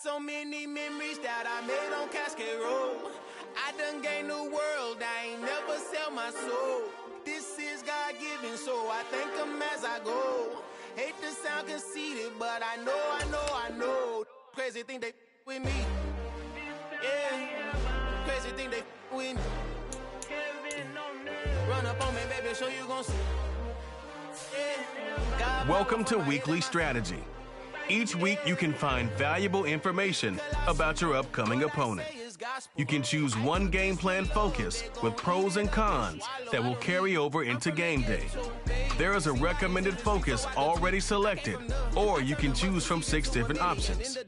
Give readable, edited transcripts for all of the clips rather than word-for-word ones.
so many memories that I made on Cascade Road. I done gained the world, I ain't never sell my soul. This is God-given, so I thank him as I go. Hate to sound conceited, but I know. Crazy thing they with me. Yeah, crazy thing they with me. Run up on me, baby, so you gon' see. Yeah. Welcome to Weekly Strategy. Each week you can find valuable information about your upcoming opponent. You can choose one game plan focus with pros and cons that will carry over into game day. There is a recommended focus already selected, or you can choose from 6 different options.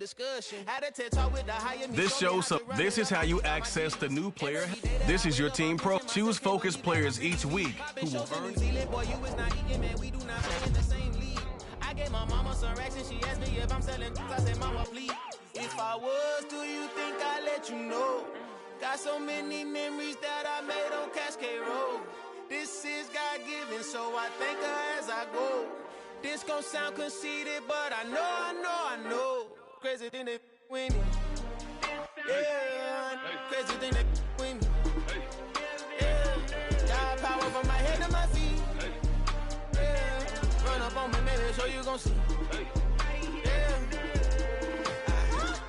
This is how you access the new player. This is your team pro. Choose focus players each week who will earn. I gave my mama some racks and she asked me if I'm selling. I said, mama, please. If I was, do you think I'd let you know? Got so many memories that I made on Cascade Road. This is God-given, so I thank her as I go. This gon' sound conceited, but I know. Crazy thing they with me. Yeah, crazy thing they with me. Yeah, got power from my head to my feet. Yeah, run up on me, baby, so you gon' see.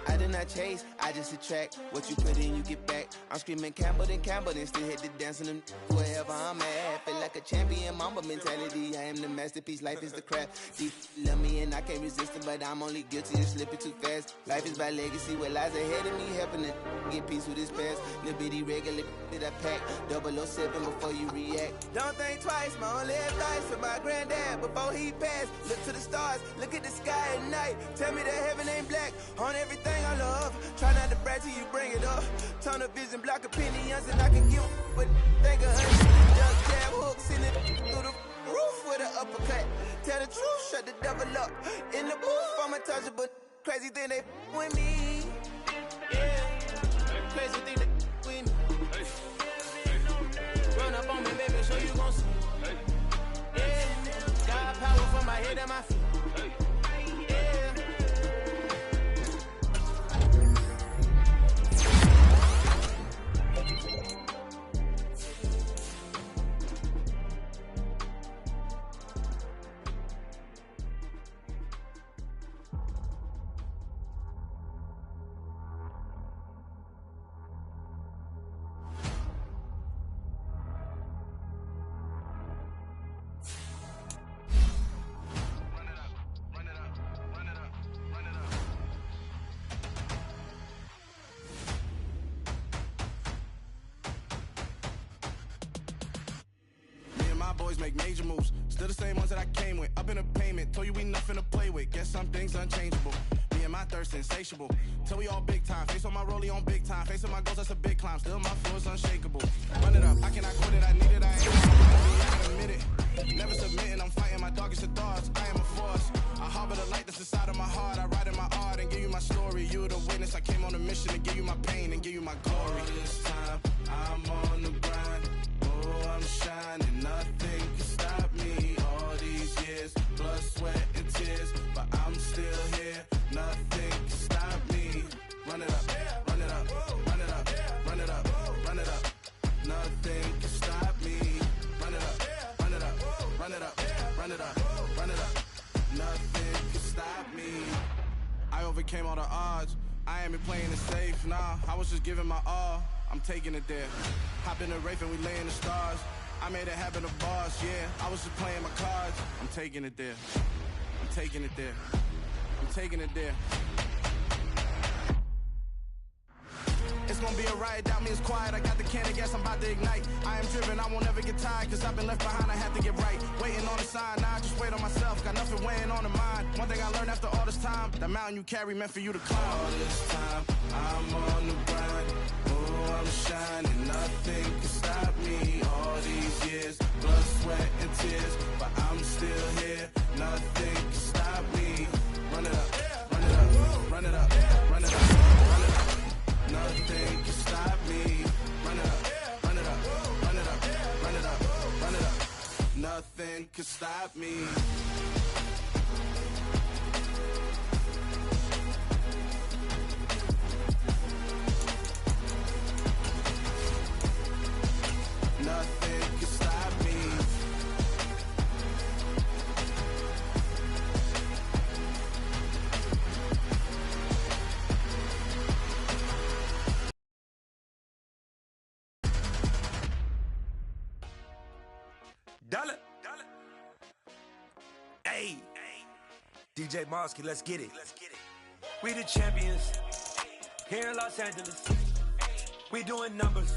I did not chase, I just attract. What you put in, you get back. I'm screaming Campbell, then still hit the dancing them wherever I'm at. Feel like a champion, mamba mentality. I am the masterpiece, life is the craft. Deep love me and I can't resist it, but I'm only guilty of slipping too fast. Life is by legacy, what lies ahead of me, helping to get peace with this past. Little bitty regular that I pack, 007 before you react. Don't think twice, my only advice for my granddad before he passed. Look to the stars, look at the sky at night. Tell me that heaven ain't black on everything I love. Try not to brag till you bring it up. Tunnel vision, block opinions, and I can give but think of just jab hooks in it through the roof with an uppercut. Tell the truth, shut the devil up. In the booth, I'm untouchable. Crazy thing they with me. Yeah, crazy thing they with me. Run up on me, baby, so you gon' see. Yeah, got power from my head and my feet. Boys make major moves, still the same ones that I came with. Up in a payment, told you we nothing to play with. Guess some things unchangeable. Me and my thirst insatiable. Till we all big time. Face on my rollie on big time. Face on my goals, that's a big climb. Still my flow is unshakable. Run it up, I cannot quit it. I need it, I ain't I can admit it. Never submitting, I'm fighting my darkest of thoughts. I am a force. I harbor the light that's inside of my heart. I write in my art and give you my story. You the witness. I came on a mission to give you my pain and give you my glory. All this time, I'm on the grind. Oh, I'm shining, nothing can stop me. All these years, blood, sweat, and tears, but I'm still here. Nothing can stop me. Run it up, run it up, run it up, run it up, run it up. Nothing can stop me. Run it up, run it up, run it up, run it up, run it up. Nothing can stop me. I overcame all the odds. I ain't been playing it safe, nah. I was just giving my all. I'm taking it there. Hop in the Wraith and we lay in the stars. I made it happen to boss, yeah. I was just playing my cards. I'm taking it there. I'm taking it there. I'm taking it there. It's gonna be a riot, doubt me, it's quiet. I got the can of gas, I'm about to ignite. I am driven, I won't ever get tired, cause I've been left behind, I have to get right. Waiting on a sign, now I just wait on myself. Got nothing weighing on the mind. One thing I learned after all this time, that mountain you carry meant for you to climb. All this time, I'm on the grind. Oh, I'm shining, nothing can stop me. All these years, blood, sweat, and tears, but I'm still here. Nothing can stop me. Run it up, run it up, run it up, run it up, run it up. Nothing can stop me. Run it up, run it up, run it up, run it up, run it up. Nothing. nothing could stop me. Dollar. Hey, DJ Mosky, let's get it. We the champions here in Los Angeles. We doing numbers.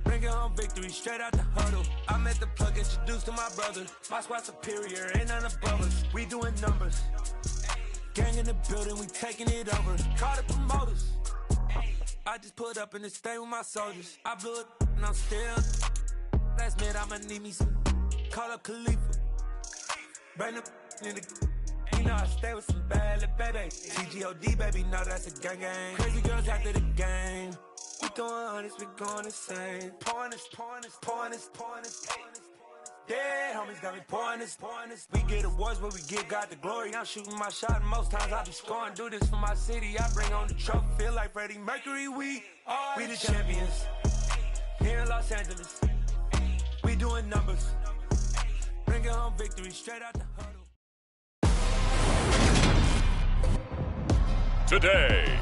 Bringing home victory straight out the huddle. I met the plug, introduced to my brother. My squad superior, ain't none above us. We doing numbers. Gang in the building, we taking it over. Call the promoters. I just put up in this thing with my soldiers. I blew it and I'm still. Last minute I'ma need me some. Call up Khalifa. Bring them in the. You know I stay with some bad little baby. CGOD baby, know that's a gang gang. Crazy girls after the game. We throwing hundreds, we going insane. Pouring this. Dead homies got me pouring this. We get awards, but we give God the glory. I'm shooting my shot, and most times I be scoring. Do this for my city, I bring on the trophy. Feel like Freddie Mercury, we the champions. Here in Los Angeles, we doing numbers. Bringing home victory straight out the huddle. Today,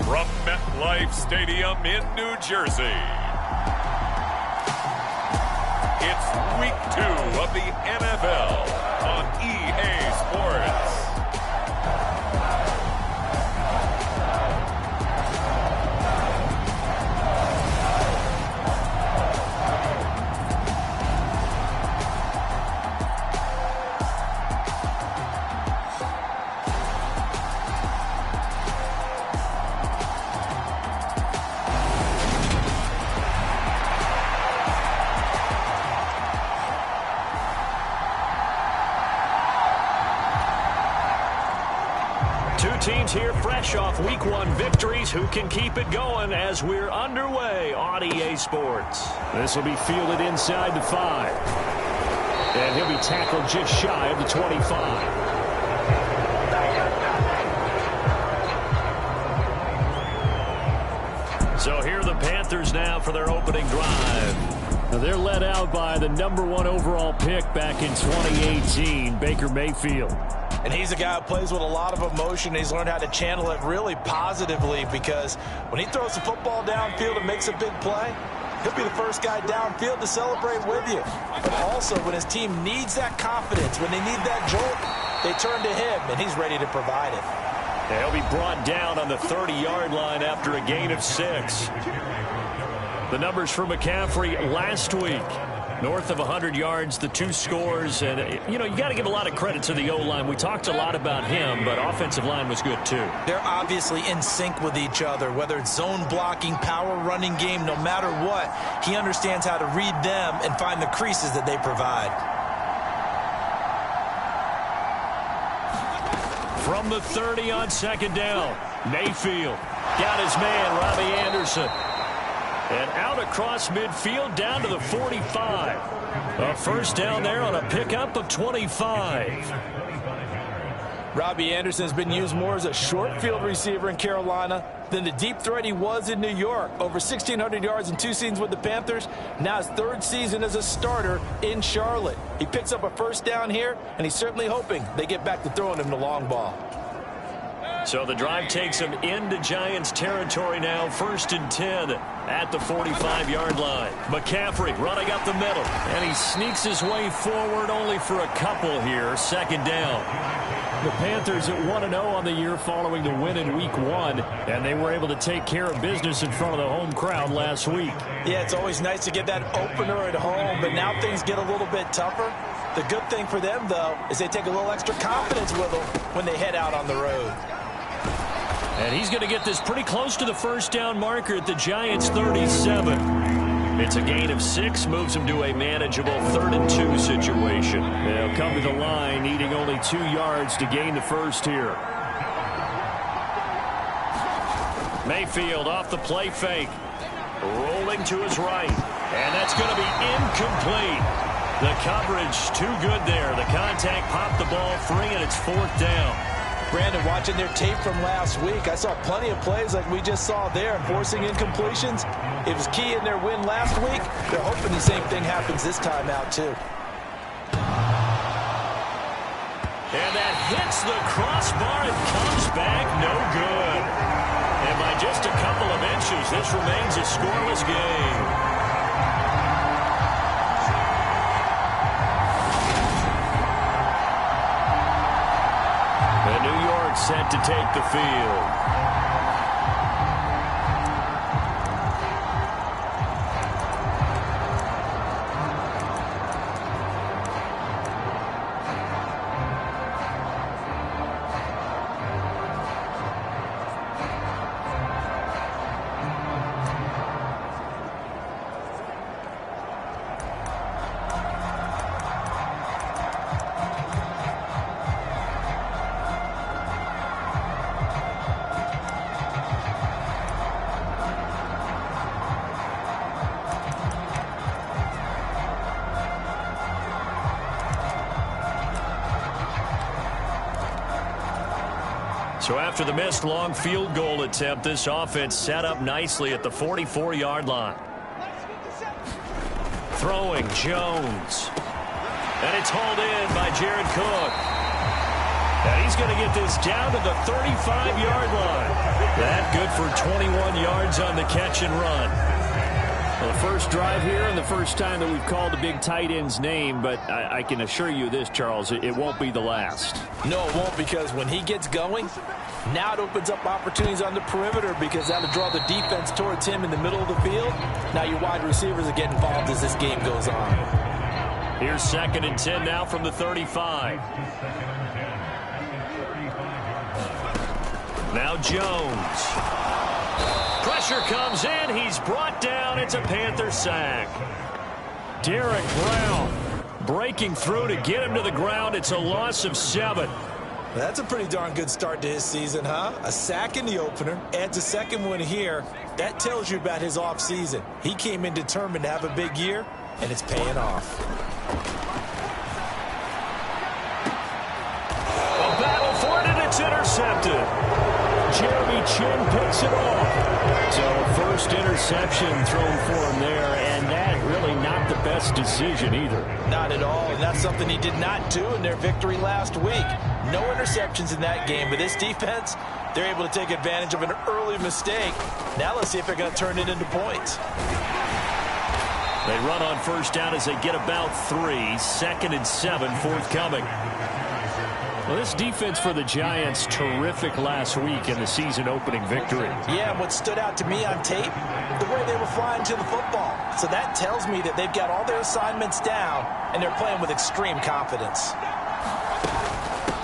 from MetLife Stadium in New Jersey, it's Week 2 of the NFL on EA Sports. Teams here fresh off Week 1 victories. Who can keep it going as we're underway on EA Sports? This will be fielded inside the 5. And he'll be tackled just shy of the 25. So here are the Panthers now for their opening drive. Now they're led out by the #1 overall pick back in 2018, Baker Mayfield. And he's a guy who plays with a lot of emotion. He's learned how to channel it really positively because when he throws the football downfield and makes a big play, he'll be the first guy downfield to celebrate with you. But also when his team needs that confidence, when they need that jolt, they turn to him, and he's ready to provide it. And he'll be brought down on the 30-yard line after a gain of 6. The numbers for McCaffrey last week. North of 100 yards, the 2 scores. And, you got to give a lot of credit to the O-line. We talked a lot about him, but offensive line was good, too. They're obviously in sync with each other, whether it's zone blocking, power running game, no matter what. He understands how to read them and find the creases that they provide. From the 30 on second down, Mayfield got his man, Robbie Anderson. And out across midfield down to the 45. A first down there on a pickup of 25. Robbie Anderson has been used more as a short field receiver in Carolina than the deep threat he was in New York. Over 1,600 yards in 2 seasons with the Panthers. Now his 3rd season as a starter in Charlotte. He picks up a first down here, and he's certainly hoping they get back to throwing him the long ball. So the drive takes him into Giants territory now, 1st and 10 at the 45-yard line. McCaffrey running up the middle, and he sneaks his way forward only for a couple here, 2nd down. The Panthers at 1-0 on the year following the win in Week 1, and they were able to take care of business in front of the home crowd last week. Yeah, it's always nice to get that opener at home, but now things get a little bit tougher. The good thing for them, though, is they take a little extra confidence with them when they head out on the road. And he's going to get this pretty close to the first down marker at the Giants' 37. It's a gain of 6, moves him to a manageable 3rd and 2 situation. They'll come to the line, needing only 2 yards to gain the first here. Mayfield off the play fake. Rolling to his right. And that's going to be incomplete. The coverage too good there. The contact popped the ball free, and it's 4th down. Brandon, watching their tape from last week, I saw plenty of plays like we just saw there, forcing incompletions. It was key in their win last week. They're hoping the same thing happens this time out, too. And that hits the crossbar and comes back no good. And by just a couple of inches, this remains a scoreless game. set to take the field. So after the missed long field goal attempt, this offense set up nicely at the 44-yard line. Throwing Jones. And it's hauled in by Jared Cook. And he's going to get this down to the 35-yard line. That good for 21 yards on the catch and run. Well, the first drive here and the first time that we've called the big tight end's name, but I can assure you this, Charles, it won't be the last. No, it won't, because when he gets going, now it opens up opportunities on the perimeter because that'll draw the defense towards him in the middle of the field. Now your wide receivers are getting involved as this game goes on. Here's 2nd and 10 now from the 35. Now Jones. Pressure comes in. He's brought down. It's a Panther sack. Derek Brown breaking through to get him to the ground. It's a loss of 7. That's a pretty darn good start to his season, huh? A sack in the opener, adds a second one here. That tells you about his offseason. He came in determined to have a big year, and it's paying off. A battle for it, and it's intercepted. Jeremy Chin picks it off. So first interception thrown for him there, and that really not the best decision either. Not at all, and that's something he did not do in their victory last week. No interceptions in that game, but this defense, they're able to take advantage of an early mistake. Now let's see if they're going to turn it into points. They run on first down as they get about 3. 2nd and 7 forthcoming. Well, this defense for the Giants, terrific last week in the season-opening victory. Yeah, what stood out to me on tape, the way they were flying to the football. So that tells me that they've got all their assignments down, and they're playing with extreme confidence.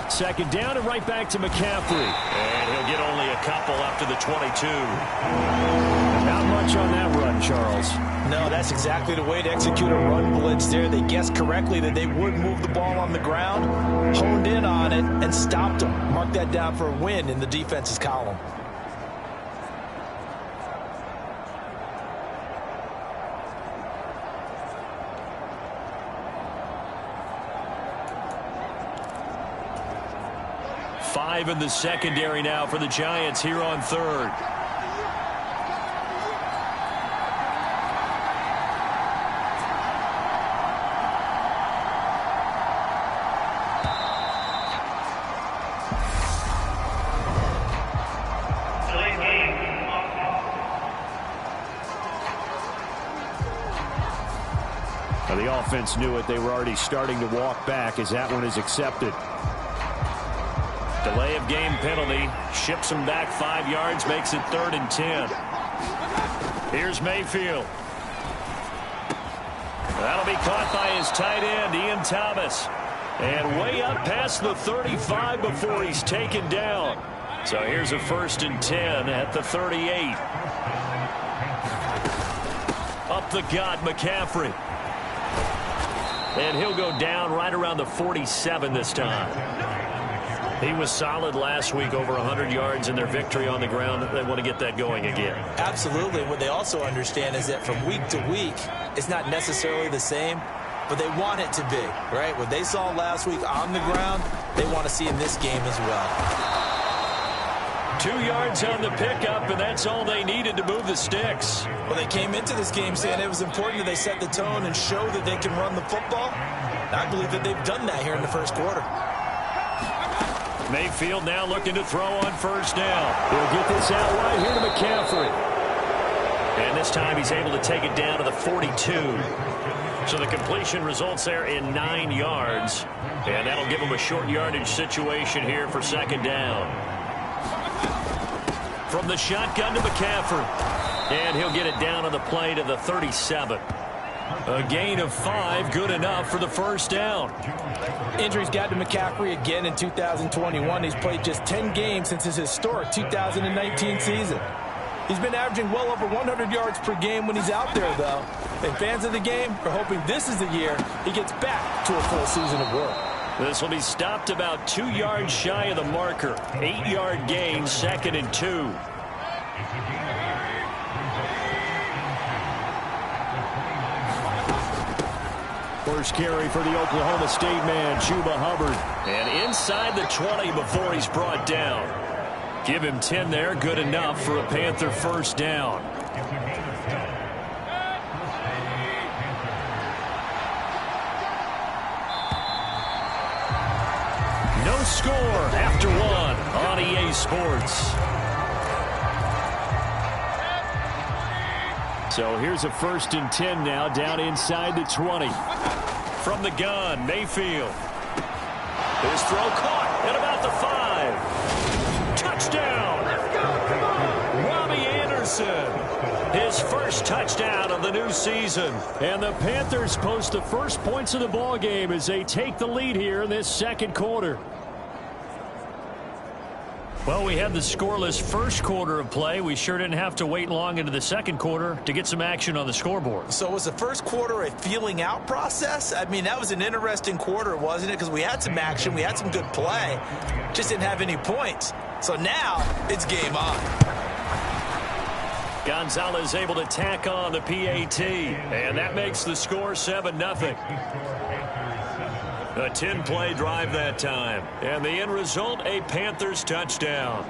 2nd down and right back to McCaffrey. And he'll get only a couple up to the 22. Not much on that run, Charles. No, that's exactly the way to execute a run blitz there. They guessed correctly that they would move the ball on the ground, honed in on it, and stopped them. Mark that down for a win in the defense's column. Five in the secondary now for the Giants here on 3rd. Well, the offense knew it. They were already starting to walk back as that one is accepted. Delay of game penalty. Ships him back 5 yards. Makes it 3rd and 10. Here's Mayfield. That'll be caught by his tight end, Ian Thomas. And way up past the 35 before he's taken down. So here's a 1st and 10 at the 38. Up the gut, McCaffrey. And he'll go down right around the 47 this time. He was solid last week, over 100 yards in their victory on the ground. They want to get that going again. Absolutely. What they also understand is that from week to week, it's not necessarily the same, but they want it to be, right? What they saw last week on the ground, they want to see in this game as well. 2 yards on the pickup, and that's all they needed to move the sticks. Well, they came into this game saying it was important that they set the tone and show that they can run the football. I believe that they've done that here in the first quarter. Mayfield now looking to throw on first down. He'll get this out right here to McCaffrey. And this time he's able to take it down to the 42. So the completion results there in 9 yards. And that'll give him a short yardage situation here for 2nd down. from the shotgun to McCaffrey. And he'll get it down on the play to the 37. A gain of 5, good enough for the first down. Injuries got to McCaffrey again in 2021. He's played just 10 games since his historic 2019 season. He's been averaging well over 100 yards per game when he's out there, though. And fans of the game are hoping this is the year he gets back to a full season of work. This will be stopped about 2 yards shy of the marker. 8-yard gain, 2nd and 2. First carry for the Oklahoma State man, Chuba Hubbard. And inside the 20 before he's brought down. Give him 10 there, good enough for a Panther first down. No score after 1 on EA Sports. So here's a 1st and 10 now, down inside the 20. From the gun, Mayfield. His throw caught at about the 5. Touchdown! Robbie Anderson. His first touchdown of the new season. And the Panthers post the first points of the ball game as they take the lead here in this second quarter. Well, we had the scoreless first quarter of play. We sure didn't have to wait long into the second quarter to get some action on the scoreboard. So was the first quarter a feeling out process? I mean, that was an interesting quarter, wasn't it? Because we had some action, we had some good play, just didn't have any points. So now it's game on. Gonzalez able to tack on the PAT, and that makes the score 7-0. A 10-play drive that time. And the end result, a Panthers touchdown.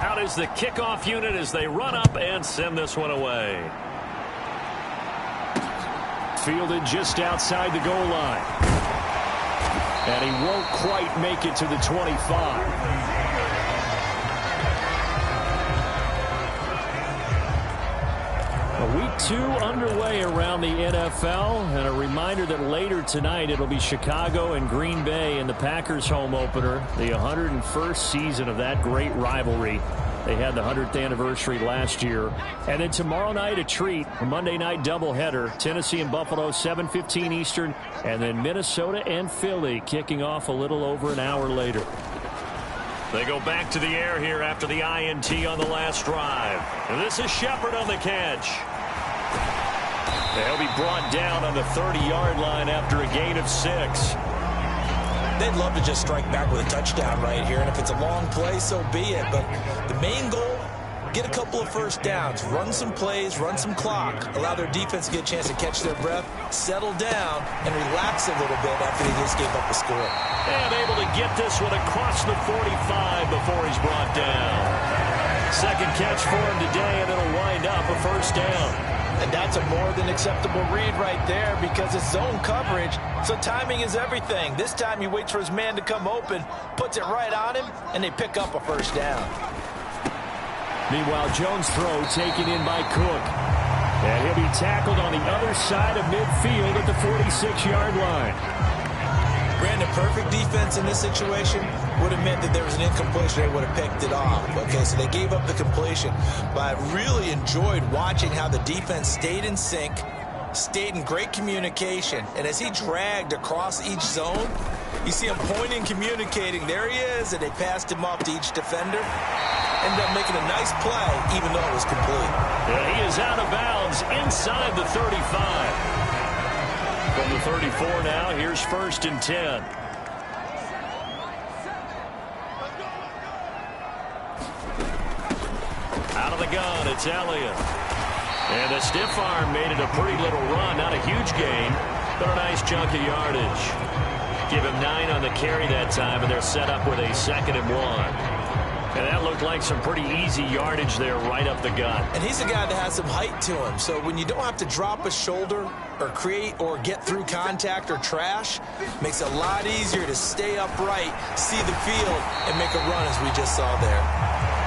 Out is the kickoff unit as they run up and send this one away. Fielded just outside the goal line. And he won't quite make it to the 25. Week 2 underway around the NFL. And a reminder that later tonight it'll be Chicago and Green Bay in the Packers home opener. The 101st season of that great rivalry. They had the 100th anniversary last year. And then tomorrow night, a treat, a Monday night doubleheader. Tennessee and Buffalo, 7:15 Eastern. And then Minnesota and Philly kicking off a little over an hour later. They go back to the air here after the INT on the last drive. And this is Shepard on the catch. They'll be brought down on the 30-yard line after a gain of 6. They'd love to just strike back with a touchdown right here, and if it's a long play, so be it. But the main goal, get a couple of first downs, run some plays, run some clock, allow their defense to get a chance to catch their breath, settle down, and relax a little bit after they just gave up a score. And able to get this one across the 45 before he's brought down. Second catch for him today, and it'll wind up a first down. And that's a more than acceptable read right there because it's zone coverage, so timing is everything. This time he waits for his man to come open, puts it right on him, and they pick up a first down. Meanwhile, Jones' throw taken in by Cook. And he'll be tackled on the other side of midfield at the 46-yard line. Brandon, perfect defense in this situation would have meant that there was an incompletion. They would have picked it off. Okay, so they gave up the completion. But I really enjoyed watching how the defense stayed in sync, stayed in great communication. And as he dragged across each zone, you see him pointing, communicating. There he is, and they passed him off to each defender. Ended up making a nice play, even though it was complete. Yeah, he is out of bounds inside the 35. From the 34 now, here's 1st and 10. Out of the gun, it's Elliott. And the stiff arm made it a pretty little run. Not a huge gain, but a nice chunk of yardage. Give him 9 on the carry that time, and they're set up with a 2nd and 1. And that looked like some pretty easy yardage there right up the gut. And he's a guy that has some height to him. So when you don't have to drop a shoulder or create or get through contact or trash, makes it a lot easier to stay upright, see the field, and make a run as we just saw there.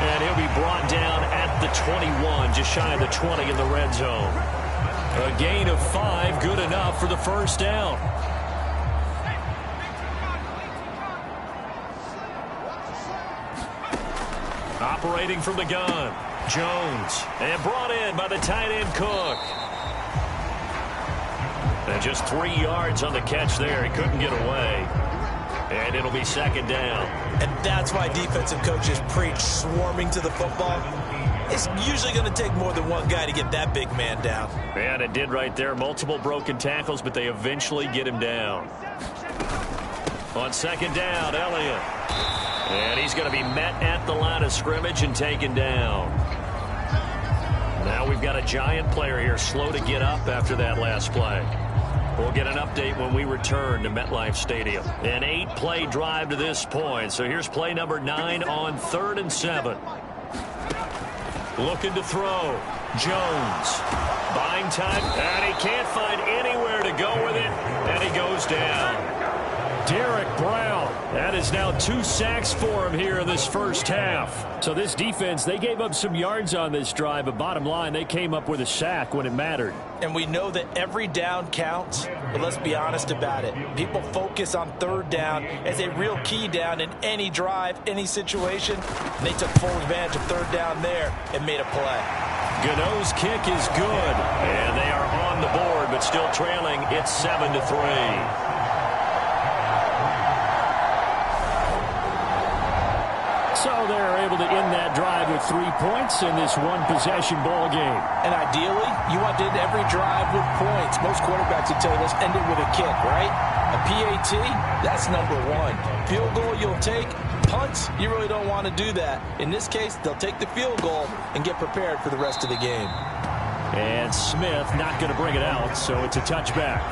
And he'll be brought down at the 21, just shy of the 20 in the red zone. A gain of 5, good enough for the first down. Operating from the gun, Jones, and brought in by the tight end Cook. And just 3 yards on the catch there. He couldn't get away. And it'll be second down. And that's why defensive coaches preach swarming to the football. It's usually going to take more than one guy to get that big man down. And it did right there. Multiple broken tackles, but they eventually get him down. On second down, Elliott. And he's going to be met at the line of scrimmage and taken down. Now we've got a Giant player here slow to get up after that last play. We'll get an update when we return to MetLife Stadium. An 8-play drive to this point. So here's play number 9 on 3rd and 7. Looking to throw. Jones. Buying time. And he can't find anywhere to go with it. And he goes down. Derek Brown. That is now 2 sacks for him here in this first half. So this defense, they gave up some yards on this drive, but bottom line, they came up with a sack when it mattered. And we know that every down counts, but let's be honest about it. People focus on 3rd down as a real key down in any drive, any situation. And they took full advantage of 3rd down there and made a play. Gano's kick is good, and they are on the board, but still trailing. It's 7-3. So they're able to end that drive with 3 points in this one-possession ball game. And ideally, you want to end every drive with points. Most quarterbacks would tell you, let's end it with a kick, right? A PAT, that's number 1. Field goal you'll take. Punts, you really don't want to do that. In this case, they'll take the field goal and get prepared for the rest of the game. And Smith not going to bring it out, so it's a touchback.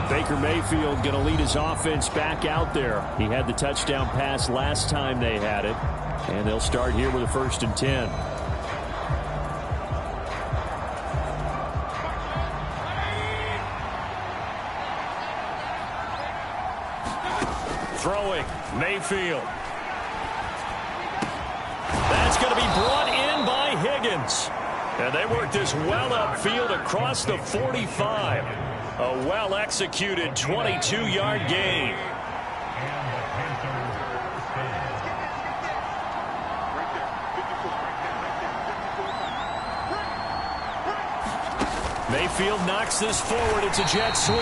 Baker Mayfield going to lead his offense back out there. He had the touchdown pass last time they had it. And they'll start here with a 1st and 10. Throwing, Mayfield. That's going to be brought in by Higgins. And they work this well upfield across the 45. A well-executed 22-yard gain. Mayfield knocks this forward. It's a jet sweep.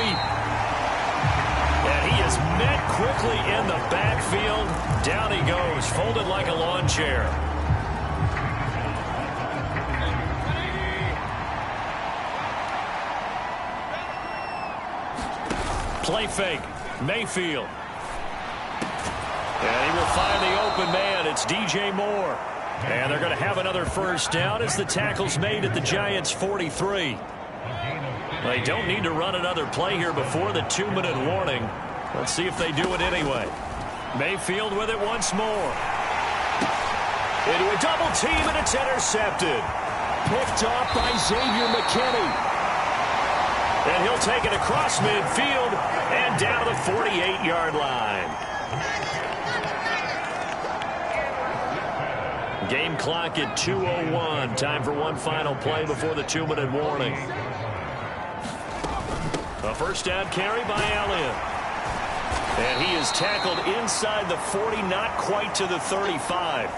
And he is met quickly in the backfield. Down he goes, folded like a lawn chair. Play fake. Mayfield. And he will find the open man. It's DJ Moore. And they're going to have another first down as the tackle's made at the Giants' 43. They don't need to run another play here before the 2-minute warning. Let's see if they do it anyway. Mayfield with it once more. Into a double team, and it's intercepted. Picked off by Xavier McKinney. And he'll take it across midfield and down the 48-yard line. Game clock at 2:01. Time for one final play before the 2-minute warning. A first down carry by Elliott. And he is tackled inside the 40, not quite to the 35.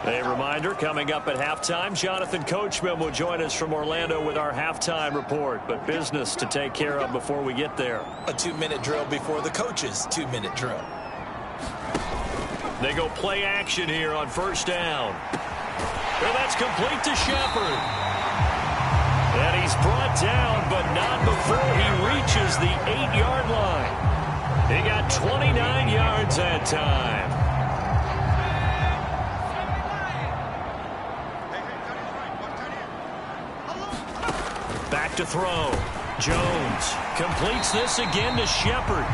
A reminder, coming up at halftime, Jonathan Coachman will join us from Orlando with our halftime report. But business to take care of before we get there. A 2-minute drill before the coach's 2-minute drill. They go play action here on first down. Well, that's complete to Shepard. And he's brought down, but not before he reaches the 8-yard line. He got 29 yards that time. Back to throw. Jones completes this again to Shepard.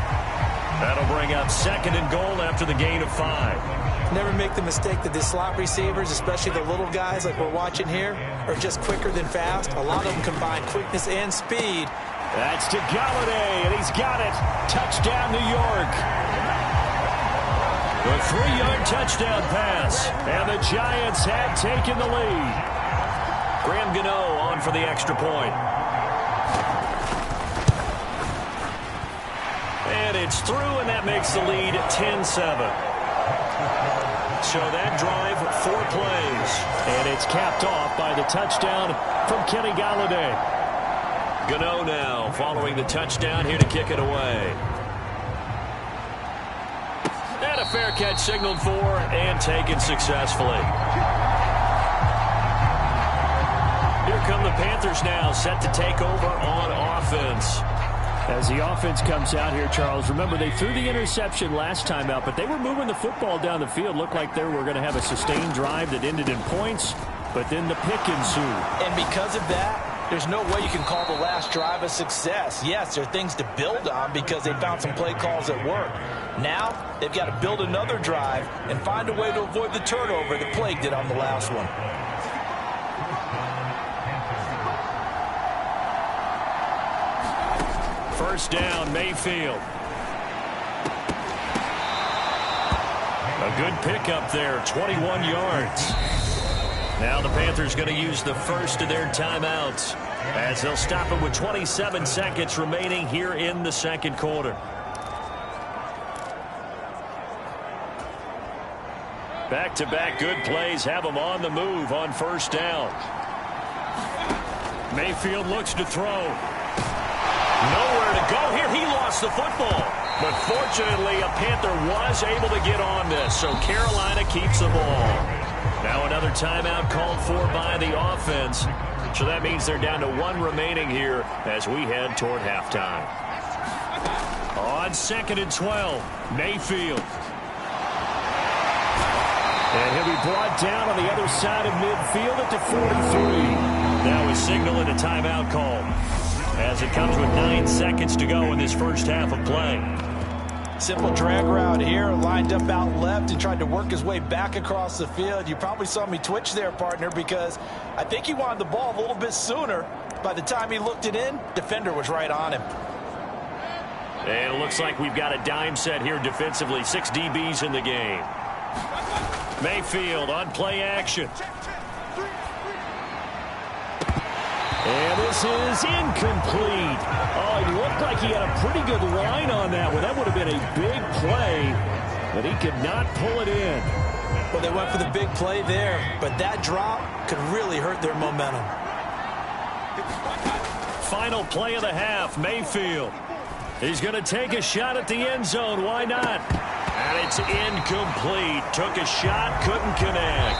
That'll bring up 2nd and goal after the gain of 5. Never make the mistake that the slot receivers, especially the little guys like we're watching here, are just quicker than fast. A lot of them combine quickness and speed. That's to Galladay, and he's got it. Touchdown, New York. The 3-yard touchdown pass, and the Giants had taken the lead. Graham Gano on for the extra point. And it's through, and that makes the lead 10-7. So that drive, 4 plays. And it's capped off by the touchdown from Kenny Galladay. Gano now following the touchdown here to kick it away. And a fair catch signaled for and taken successfully. Here come the Panthers now, set to take over on offense. As the offense comes out here, Charles, remember they threw the interception last time out, but they were moving the football down the field. Looked like they were going to have a sustained drive that ended in points, but then the pick ensued. And because of that, there's no way you can call the last drive a success. Yes, there are things to build on because they found some play calls that work. Now, they've got to build another drive and find a way to avoid the turnover that plagued it on the last one. First down, Mayfield. A good pickup there, 21 yards. Now the Panthers going to use the first of their timeouts as they'll stop it with 27 seconds remaining here in the second quarter. Back-to-back good plays have them on the move on first down. Mayfield looks to throw. Nowhere to go here. He lost the football. But fortunately, a Panther was able to get on this, so Carolina keeps the ball. Now another timeout called for by the offense. So that means they're down to 1 remaining here as we head toward halftime. On 2nd and 12, Mayfield. And he'll be brought down on the other side of midfield at the 43. Now a signal and a timeout call as it comes with 9 seconds to go in this first half of play. Simple drag route here, lined up out left and tried to work his way back across the field. You probably saw me twitch there, partner, because I think he wanted the ball a little bit sooner. By the time he looked it in, defender was right on him. And it looks like we've got a dime set here defensively. 6 DBs in the game. Mayfield on play action. And this is incomplete. Oh, it looked like he had a pretty good line on that one. That would have been a big play, but he could not pull it in. Well, they went for the big play there, but that drop could really hurt their momentum. Final play of the half, Mayfield. He's going to take a shot at the end zone. Why not? And it's incomplete. Took a shot, couldn't connect.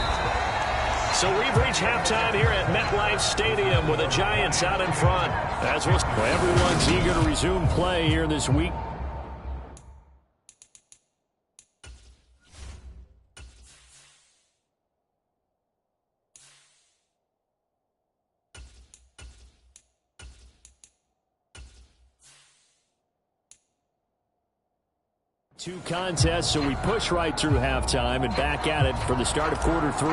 So we've reached halftime here at MetLife Stadium with the Giants out in front. As well, everyone's eager to resume play here this week. Two contests, so we push right through halftime and back at it for the start of quarter 3.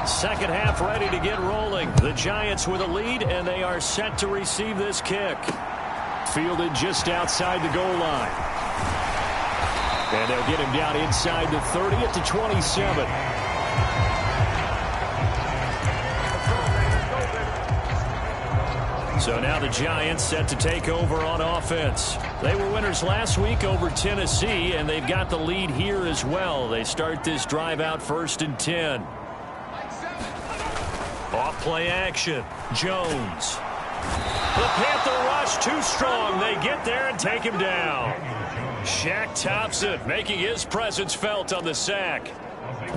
Second half ready to get rolling. The Giants with a lead, and they are set to receive this kick. Fielded just outside the goal line. And they'll get him down inside the 30 at the 27. So now the Giants set to take over on offense. They were winners last week over Tennessee, and they've got the lead here as well. They start this drive out 1st and 10. Off play action. Jones. The Panther rush too strong. They get there and take him down. Shaq Thompson making his presence felt on the sack.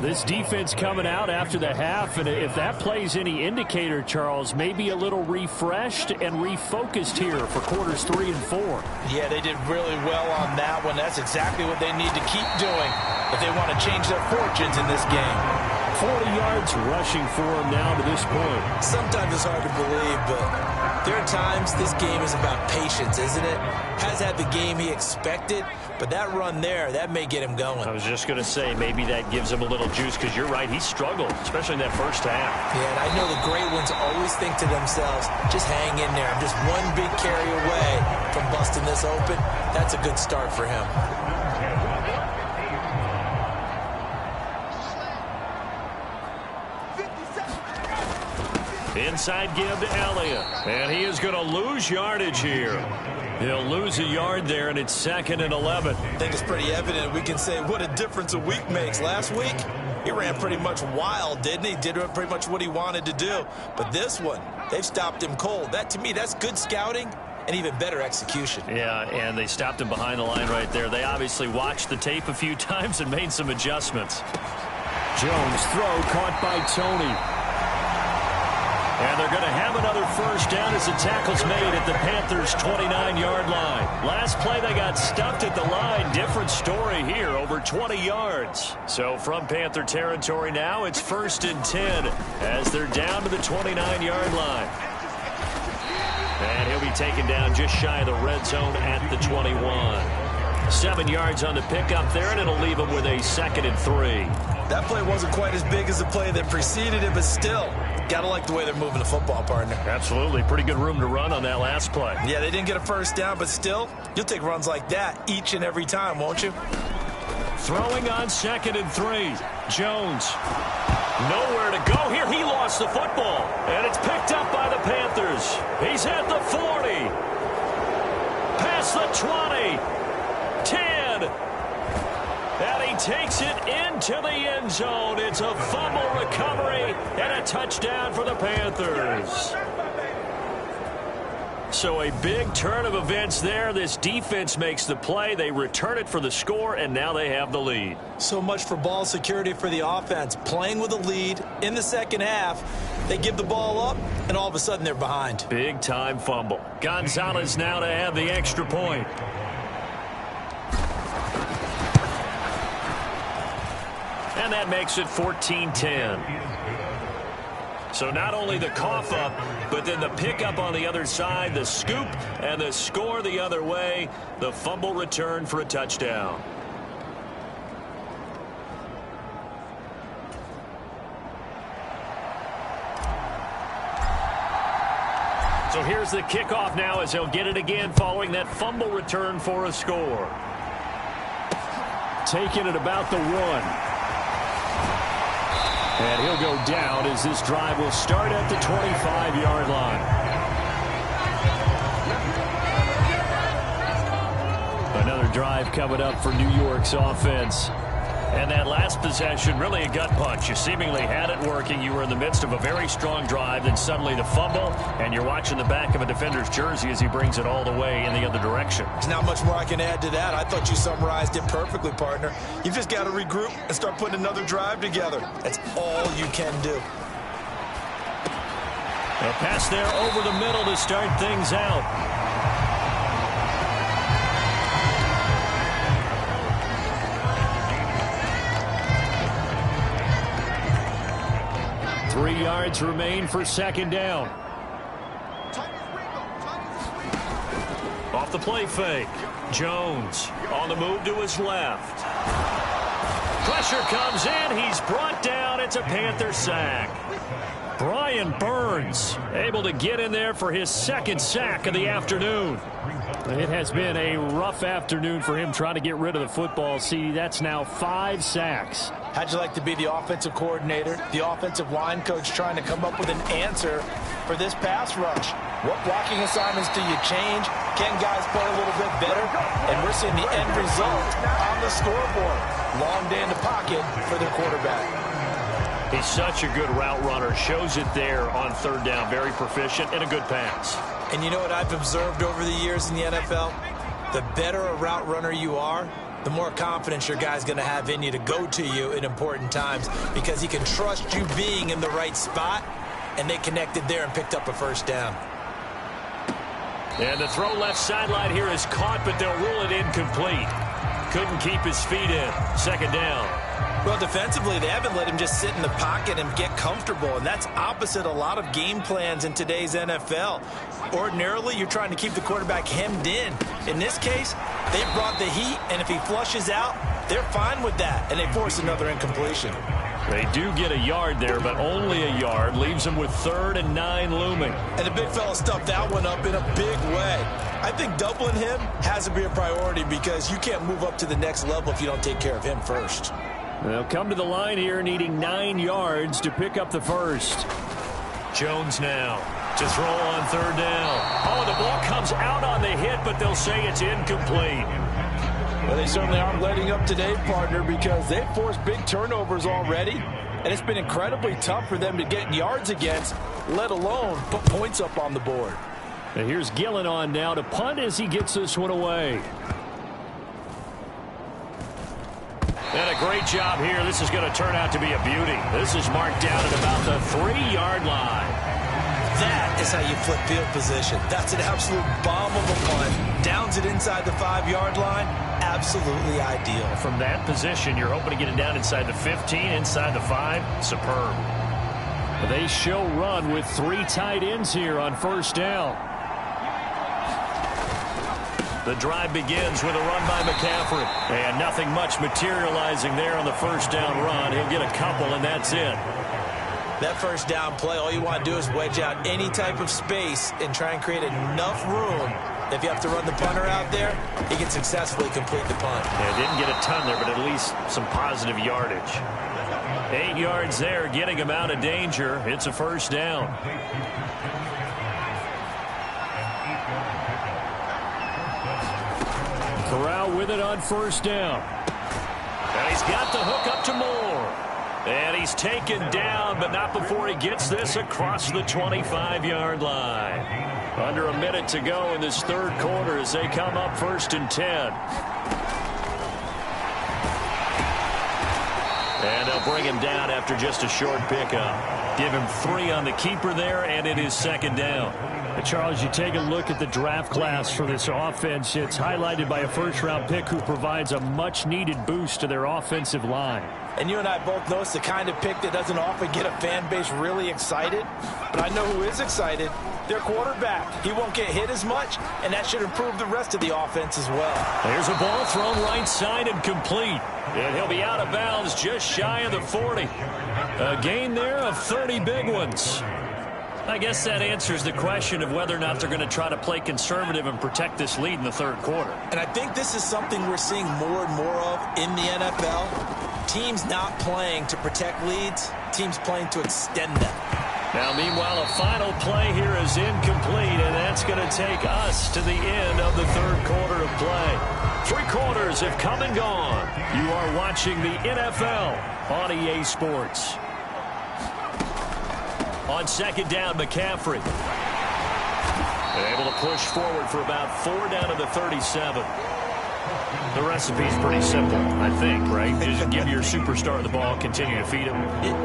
This defense coming out after the half, and if that plays any indicator, Charles, maybe a little refreshed and refocused here for quarters 3 and 4. Yeah, they did really well on that one. That's exactly what they need to keep doing if they want to change their fortunes in this game. 40 yards rushing for him now to this point. Sometimes it's hard to believe, but there are times this game is about patience, isn't it? Has had the game he expected, but that run there, that may get him going. I was just going to say, maybe that gives him a little juice, because you're right, he struggled, especially in that first half. Yeah, and I know the great ones always think to themselves, just hang in there. I'm just one big carry away from busting this open. That's a good start for him. Inside give to Elliott. And he is going to lose yardage here. He'll lose a yard there, and it's 2nd and 11. I think it's pretty evident. We can say what a difference a week makes. Last week, he ran pretty much wild, didn't he? Did pretty much what he wanted to do. But this one, they've stopped him cold. That, to me, that's good scouting and even better execution. Yeah, and they stopped him behind the line right there. They obviously watched the tape a few times and made some adjustments. Jones throw caught by Tony. And they're going to have another first down as the tackle's made at the Panthers' 29-yard line. Last play, they got stuffed at the line. Different story here, over 20 yards. So from Panther territory now, it's 1st and 10 as they're down to the 29-yard line. And he'll be taken down just shy of the red zone at the 21. 7 yards on the pickup there, and it'll leave him with a 2nd and 3. That play wasn't quite as big as the play that preceded it, but still, gotta like the way they're moving the football, partner. Absolutely. Pretty good room to run on that last play. Yeah, they didn't get a first down, but still, you'll take runs like that each and every time, won't you? Throwing on 2nd and 3. Jones. Nowhere to go here. He lost the football, and it's picked up by the Panthers. He's at the 40. Past the 20. 10. And he takes it into the end zone. It's a fumble recovery and a touchdown for the Panthers. So a big turn of events there. This defense makes the play. They return it for the score, and now they have the lead. So much for ball security for the offense. Playing with a lead in the second half. They give the ball up, and all of a sudden they're behind. Big-time fumble. Gonzalez now to have the extra point. And that makes it 14-10. So not only the cough up, but then the pickup on the other side, the scoop, and the score the other way. The fumble return for a touchdown. So here's the kickoff now as he'll get it again following that fumble return for a score. Taking it about the 1. And he'll go down as this drive will start at the 25-yard line. Another drive coming up for New York's offense. And that last possession, really a gut punch. You seemingly had it working. You were in the midst of a very strong drive. Then suddenly the fumble, and you're watching the back of a defender's jersey as he brings it all the way in the other direction. There's not much more I can add to that. I thought you summarized it perfectly, partner. You've just got to regroup and start putting another drive together. That's all you can do. A pass there over the middle to start things out. 3 yards remain for 2nd down. Off the play fake. Jones on the move to his left. Pressure comes in. He's brought down. It's a Panther sack. Brian Burns able to get in there for his 2nd sack of the afternoon. It has been a rough afternoon for him trying to get rid of the football. See, that's now 5 sacks. How'd you like to be the offensive coordinator, the offensive line coach trying to come up with an answer for this pass rush? What blocking assignments do you change? Can guys play a little bit better? And we're seeing the end result on the scoreboard. Long day in the pocket for their quarterback. He's such a good route runner. Shows it there on 3rd down. Very proficient and a good pass. And you know what I've observed over the years in the NFL? The better a route runner you are, the more confidence your guy's going to have in you to go to you in important times because he can trust you being in the right spot, and they connected there and picked up a first down. And the throw left sideline here is caught, but they'll rule it incomplete. Couldn't keep his feet in. 2nd down. Well, defensively, they haven't let him just sit in the pocket and get comfortable, and that's opposite a lot of game plans in today's NFL. Ordinarily, you're trying to keep the quarterback hemmed in. In this case, they brought the heat, and if he flushes out, they're fine with that, and they force another incompletion. They do get a yard there, but only a yard. Leaves them with 3rd and 9 looming. And the big fella stuffed that one up in a big way. I think doubling him has to be a priority because you can't move up to the next level if you don't take care of him first. They'll come to the line here needing 9 yards to pick up the first. Jones now to throw on 3rd down. Oh, the ball comes out on the hit, but they'll say it's incomplete. Well, they certainly aren't letting up today, partner, because they've forced big turnovers already, and it's been incredibly tough for them to get yards against, let alone put points up on the board. And here's Gillen on now to punt as he gets this one away. And a great job here. This is going to turn out to be a beauty. This is marked down at about the 3-yard line. That is how you flip field position. That's an absolute bomb of a punt. Downs it inside the 5-yard line. Absolutely ideal. From that position, you're hoping to get it down inside the 15, inside the 5. Superb. They show run with 3 tight ends here on 1st down. The drive begins with a run by McCaffrey. And nothing much materializing there on the 1st down run. He'll get a couple, and that's it. That 1st down play, all you want to do is wedge out any type of space and try and create enough room. If you have to run the punter out there, he can successfully complete the punt. Yeah, didn't get a ton there, but at least some positive yardage. 8 yards there, getting him out of danger. It's a 1st down. Corral with it on 1st down. And he's got the hook up to Moore. And he's taken down, but not before he gets this across the 25-yard line. Under a minute to go in this 3rd quarter as they come up 1st and 10. And they'll bring him down after just a short pickup. Give him 3 on the keeper there, and it is 2nd down. Charles, you take a look at the draft class for this offense. It's highlighted by a 1st-round pick who provides a much-needed boost to their offensive line. And you and I both know it's the kind of pick that doesn't often get a fan base really excited. But I know who is excited. Their quarterback. He won't get hit as much, and that should improve the rest of the offense as well. There's a ball thrown right side and complete. And he'll be out of bounds just shy of the 40. A gain there of 30 big ones. I guess that answers the question of whether or not they're going to try to play conservative and protect this lead in the 3rd quarter. And I think this is something we're seeing more and more of in the NFL. Teams not playing to protect leads, teams playing to extend them. Now, meanwhile, a final play here is incomplete, and that's going to take us to the end of the 3rd quarter of play. 3 quarters have come and gone. You are watching the NFL on EA Sports. On 2nd down, McCaffrey. Able to push forward for about 4 down to the 37. The recipe's pretty simple, I think, right? Just give your superstar the ball, continue to feed him.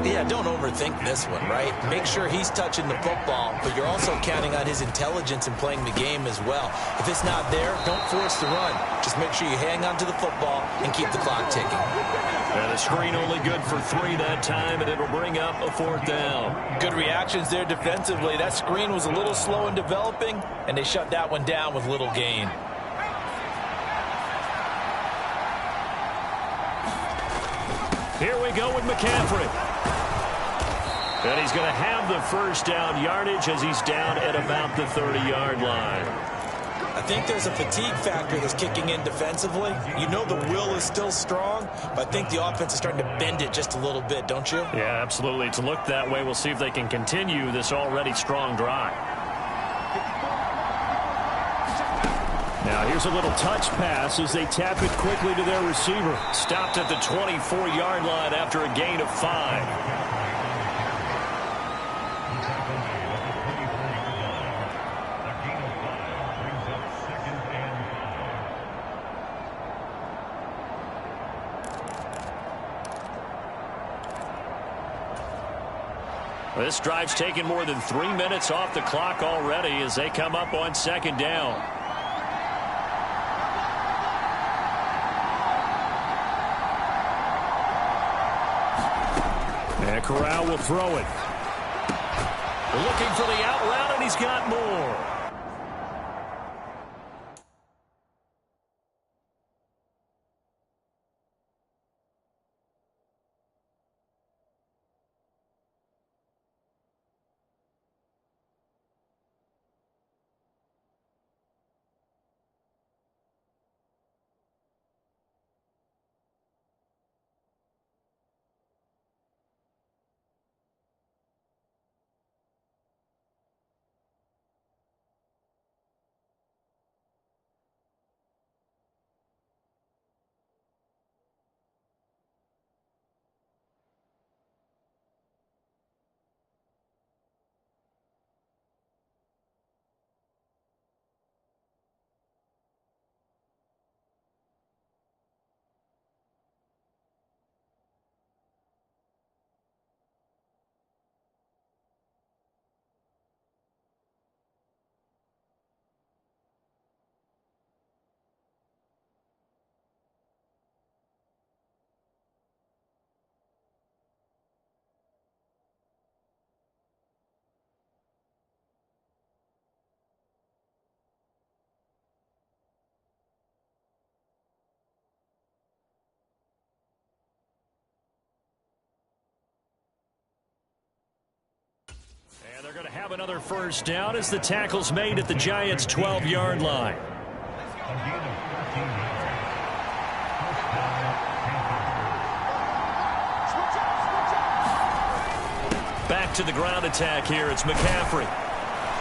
Yeah, don't overthink this one, right? Make sure he's touching the football, but you're also counting on his intelligence in playing the game as well. If it's not there, don't force the run. Just make sure you hang on to the football and keep the clock ticking. And the screen only good for 3 that time, and it'll bring up a 4th down. Good reactions there defensively. That screen was a little slow in developing, and they shut that one down with little gain. Here we go with McCaffrey. And he's going to have the 1st down yardage as he's down at about the 30-yard line. I think there's a fatigue factor that's kicking in defensively. You know the will is still strong, but I think the offense is starting to bend it just a little bit, don't you? Yeah, absolutely. It's looked that way. We'll see if they can continue this already strong drive. Now here's a little touch pass as they tap it quickly to their receiver. Stopped at the 24-yard line after a gain of 5. This drive's taken more than 3 minutes off the clock already as they come up on 2nd down. And Corral will throw it. Looking for the out route, and he's got more. And they're going to have another first down as the tackle's made at the Giants' 12-yard line. Back to the ground attack here. It's McCaffrey.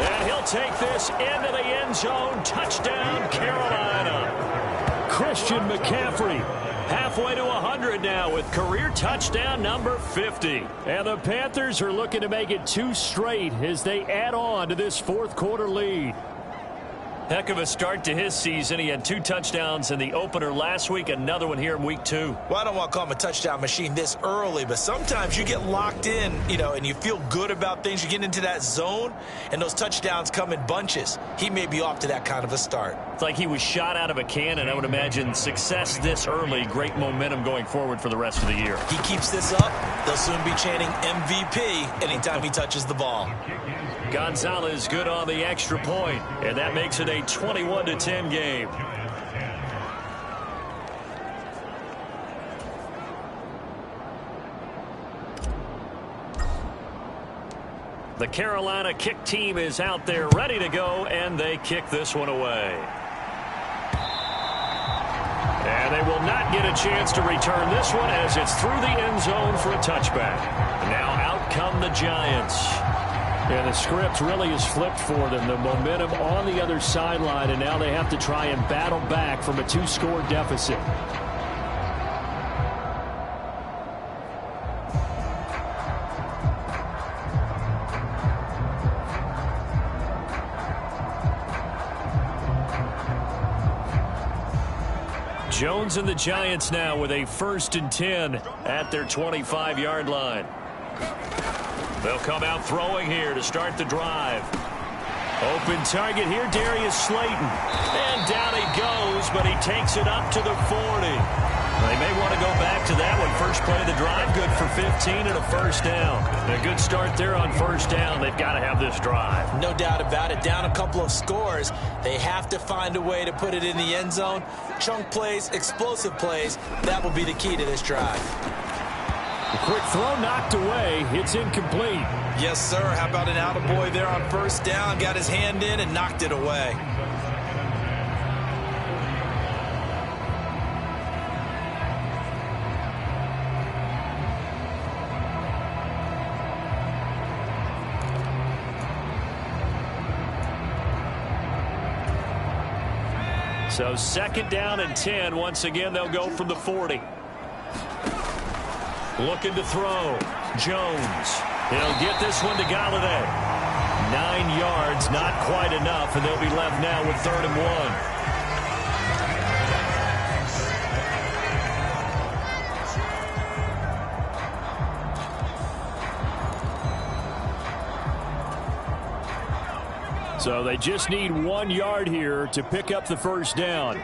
And he'll take this into the end zone. Touchdown, Carolina. Christian McCaffrey. Halfway to 100 now with career touchdown number 50. And the Panthers are looking to make it 2 straight as they add on to this fourth-quarter lead. Heck of a start to his season. He had 2 touchdowns in the opener last week, another one here in week 2. Well, I don't want to call him a touchdown machine this early, but sometimes you get locked in, and you feel good about things. You get into that zone, and those touchdowns come in bunches. He may be off to that kind of a start. It's like he was shot out of a cannon. I would imagine success this early, great momentum going forward for the rest of the year. He keeps this up, they'll soon be chanting MVP anytime he touches the ball. Gonzalez good on the extra point, and that makes it a 21-10 game. The Carolina kick team is out there ready to go, and they kick this one away. And they will not get a chance to return this one as it's through the end zone for a touchback. Now out come the Giants. And the script really is flipped for them. The momentum on the other sideline, and now they have to try and battle back from a 2-score deficit. Jones and the Giants now with a 1st and 10 at their 25-yard line. They'll come out throwing here to start the drive. Open target here, Darius Slayton. And down he goes, but he takes it up to the 40. They may want to go back to that one. First play of the drive, good for 15 and a first down. A good start there on first down. They've got to have this drive. No doubt about it. Down a couple of scores. They have to find a way to put it in the end zone. Chunk plays, explosive plays. That will be the key to this drive. The quick throw knocked away. It's incomplete. Yes, sir. How about an attaboy there on first down? Got his hand in and knocked it away. So 2nd down and 10. Once again, they'll go from the 40. Looking to throw. Jones. He'll get this one to Galladay. 9 yards, not quite enough, and they'll be left now with 3rd and 1. So they just need 1 yard here to pick up the first down.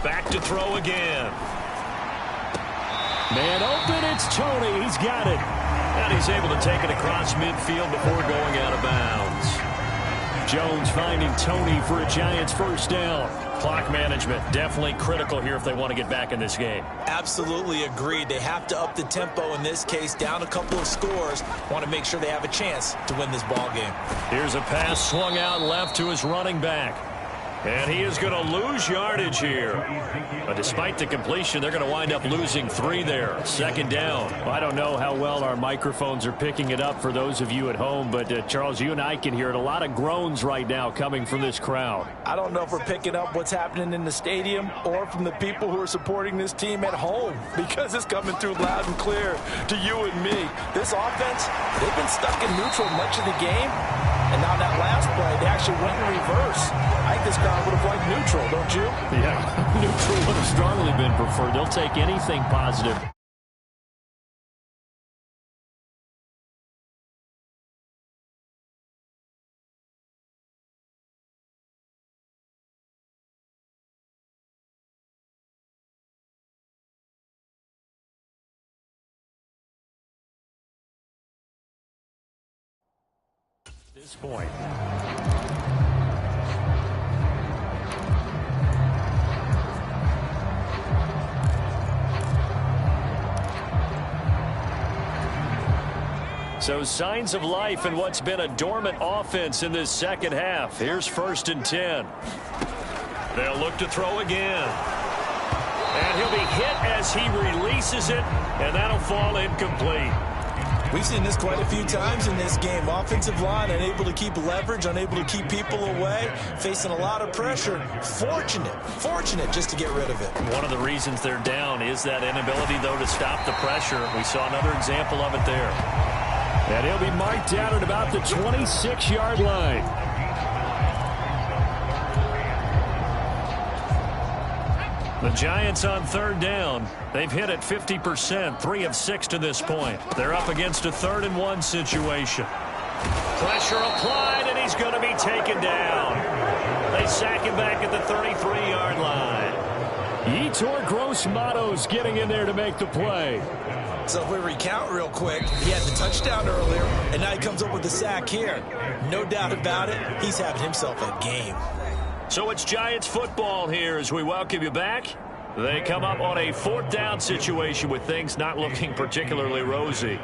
Back to throw again. Man open, it's Tony. He's got it. And he's able to take it across midfield before going out of bounds. Jones finding Tony for a Giants first down. Clock management definitely critical here if they want to get back in this game. Absolutely agreed. They have to up the tempo in this case, down a couple of scores. Want to make sure they have a chance to win this ball game. Here's a pass swung out left to his running back. And he is going to lose yardage here. But despite the completion, they're going to wind up losing 3 there. Second down. Well, I don't know how well our microphones are picking it up for those of you at home, but Charles, you and I can hear it. A lot of groans right now coming from this crowd. I don't know if we're picking up what's happening in the stadium or from the people who are supporting this team at home, because it's coming through loud and clear to you and me. This offense, they've been stuck in neutral much of the game. And now that last play, they actually went in reverse. I think this crowd would have liked neutral, don't you? Yeah, neutral would have strongly been preferred. They'll take anything positive. At this point. So signs of life in what's been a dormant offense in this second half. Here's 1st and 10. They'll look to throw again. And he'll be hit as he releases it, and that'll fall incomplete. We've seen this quite a few times in this game. Offensive line unable to keep leverage, unable to keep people away, facing a lot of pressure. Fortunate just to get rid of it. One of the reasons they're down is that inability, though, to stop the pressure. We saw another example of it there. And he'll be marked down at about the 26-yard line. The Giants on 3rd down. They've hit it 50%, 3 of 6 to this point. They're up against a 3rd and 1 situation. Pressure applied, and he's going to be taken down. They sack him back at the 33-yard line. Yetur Gross-Matos getting in there to make the play. So if we recount real quick, he had the touchdown earlier, and now he comes up with the sack here. No doubt about it, he's having himself a game. So it's Giants football here as we welcome you back. They come up on a 4th down situation with things not looking particularly rosy.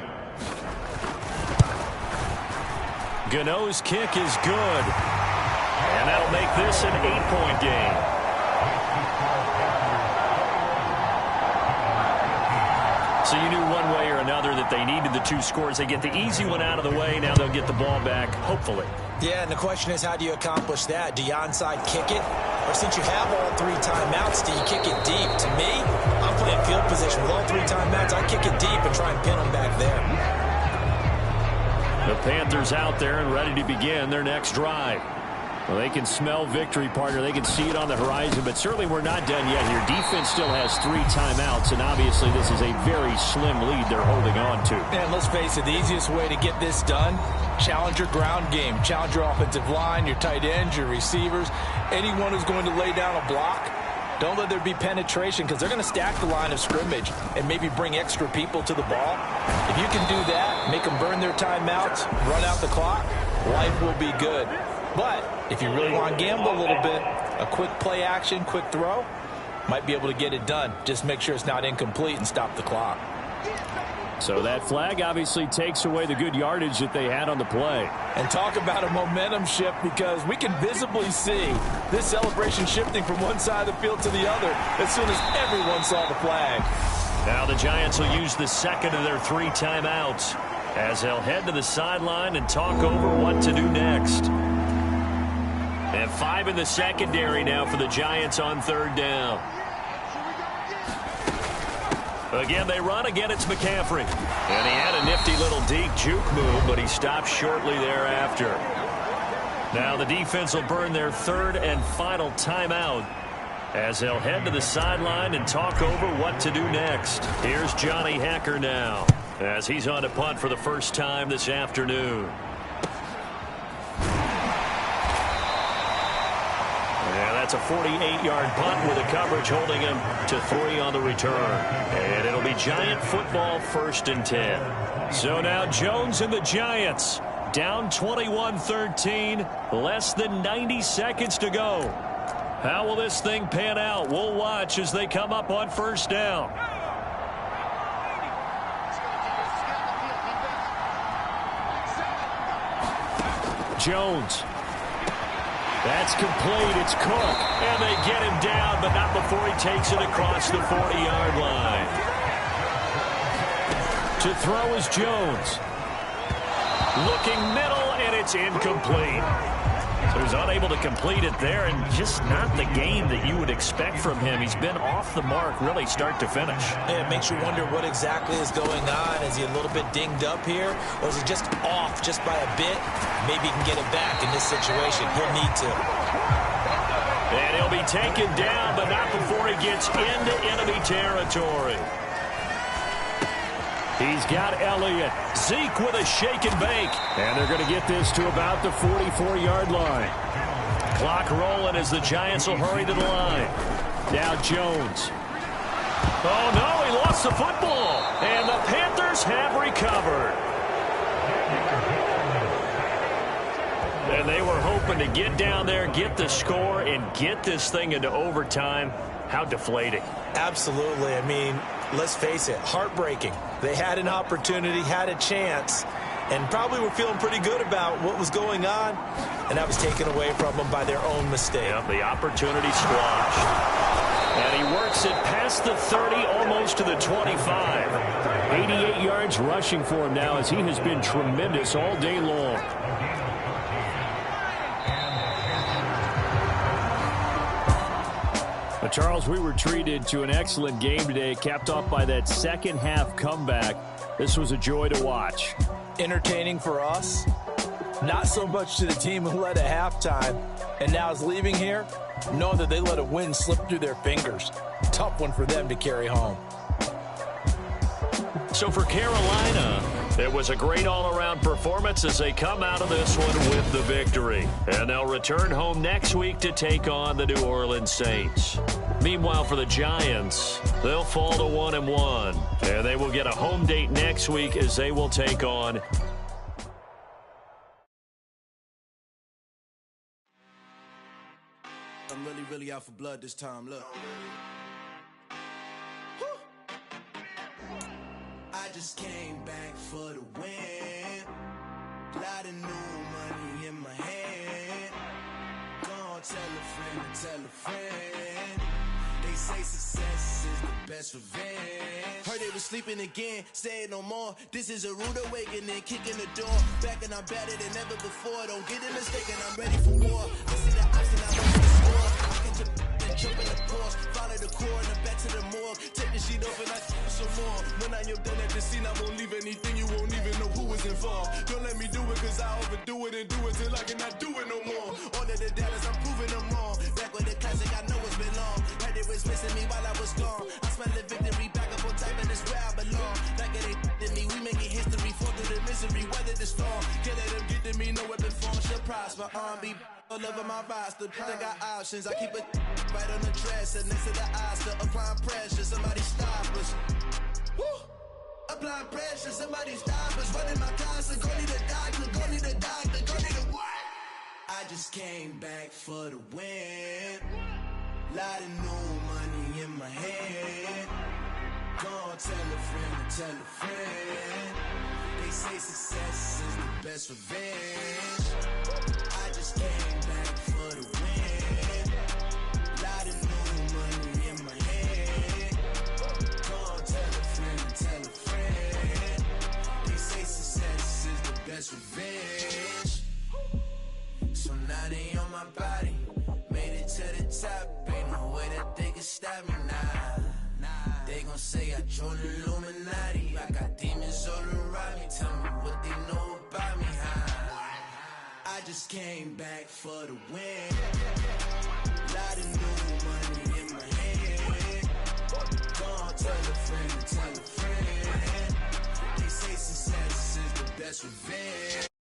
Gano's kick is good. And that'll make this an 8-point game. So you knew one way or another that they needed the 2 scores. They get the easy one out of the way. Now they'll get the ball back, hopefully. Yeah, and the question is, how do you accomplish that? Do you onside kick it? Or since you have all 3 timeouts, do you kick it deep? To me, I'm playing field position with all 3 timeouts. I kick it deep and try and pin them back there. The Panthers out there and ready to begin their next drive. Well, they can smell victory, partner. They can see it on the horizon, but certainly we're not done yet here. Defense still has 3 timeouts, and obviously this is a very slim lead they're holding on to. And let's face it, the easiest way to get this done, challenge your ground game. Challenge your offensive line, your tight ends, your receivers, anyone who's going to lay down a block. Don't let there be penetration, because they're going to stack the line of scrimmage and maybe bring extra people to the ball. If you can do that, make them burn their timeouts, run out the clock, life will be good. But if you really want to gamble a little bit, a quick play action, quick throw, might be able to get it done. Just make sure it's not incomplete and stop the clock. So that flag obviously takes away the good yardage that they had on the play. And talk about a momentum shift, because we can visibly see this celebration shifting from one side of the field to the other as soon as everyone saw the flag. Now the Giants will use the second of their 3 timeouts as they'll head to the sideline and talk over what to do next. And 5 in the secondary now for the Giants on 3rd down. Again, they run. Again, it's McCaffrey. And he had a nifty little deep juke move, but he stopped shortly thereafter. Now the defense will burn their 3rd and final timeout as they'll head to the sideline and talk over what to do next. Here's Johnny Hekker now as he's on to punt for the first time this afternoon. that's a 48-yard punt with the coverage holding him to 3 on the return. And it'll be Giant football, 1st and 10. So now Jones and the Giants down 21-13, less than 90 seconds to go. How will this thing pan out? We'll watch as they come up on 1st down. Jones. That's complete. It's Cook. And they get him down, but not before he takes it across the 40-yard line. To throw is Jones. Looking middle, and it's incomplete. So he's unable to complete it there, and just not the game that you would expect from him. He's been off the mark, really, start to finish. It makes you wonder what exactly is going on. Is he a little bit dinged up here, or is he just off just by a bit? Maybe he can get it back in this situation. He'll need to. And he'll be taken down, but not before he gets into enemy territory. He's got Elliott. Zeke with a shake and bake. And they're going to get this to about the 44-yard line. Clock rolling as the Giants will hurry to the line. Now Jones. Oh, no, he lost the football. And the Panthers have recovered. And they were hoping to get down there, get the score, and get this thing into overtime. How deflating. Absolutely. I mean, let's face it, heartbreaking. They had an opportunity, had a chance, and probably were feeling pretty good about what was going on, and that was taken away from them by their own mistake. Yep, the opportunity squashed. And he works it past the 30, almost to the 25. 88 yards rushing for him now as he has been tremendous all day long. But Charles, we were treated to an excellent game today, capped off by that second half comeback. This was a joy to watch. Entertaining for us, not so much to the team who led at halftime and now is leaving here, knowing that they let a win slip through their fingers. Tough one for them to carry home. So for Carolina, it was a great all-around performance as they come out of this one with the victory. And they'll return home next week to take on the New Orleans Saints. Meanwhile, for the Giants, they'll fall to 1-1. And they will get a home date next week as they will take on... I'm really out for blood this time, look. I just came back for the win. Lot of new money in my hand. Gonna tell a friend and tell a friend. They say success is the best revenge. Heard they was sleeping again, say it no more. This is a rude awakening, kicking the door. Back and I'm better than ever before. Don't get it mistaken, I'm ready for war. I see the option, I'm ready to score. I can jump in the course, follow the core and the back to the morgue. Take the sheet off and I some more. When I am done at the scene, I won't leave anything. You won't even know who was involved. Don't let me do it, cause I overdo it and do it till I cannot do it no more. All of the doubters, I'm proving them wrong. Back with the classic, I know it's been long. Heard they was missing me while I was gone. I smell the victory, back up on time, and it's where I belong. Like it ain't to me, we making history. Fall through the misery, weather the storm. Can't let them get to me, no weapon form shall prosper. Be all over my roster. I got options, I keep it right on the dresser. Next to the Oscar, applying pressure. Somebody stop us. Woo! Applying pressure, somebody stop us. Running my concert, go need a doctor, go need a doctor, go need a what? I just came back for the win. Lot of new money in my hand. Gonna tell a friend and tell a friend. They say success is the best revenge. I just came back for the win. Lot of new money in my hand. Gonna tell a friend and tell a friend. They say success is the best revenge. So now they on my body. Made it to the top. Ain't no way that they can stop me now. They gon' say I joined the Illuminati. I got demons all around me. Tell me what they know about me, huh? I just came back for the win. Lot of new money in my hand. Gonna tell a friend and tell a friend. They say success is the best revenge.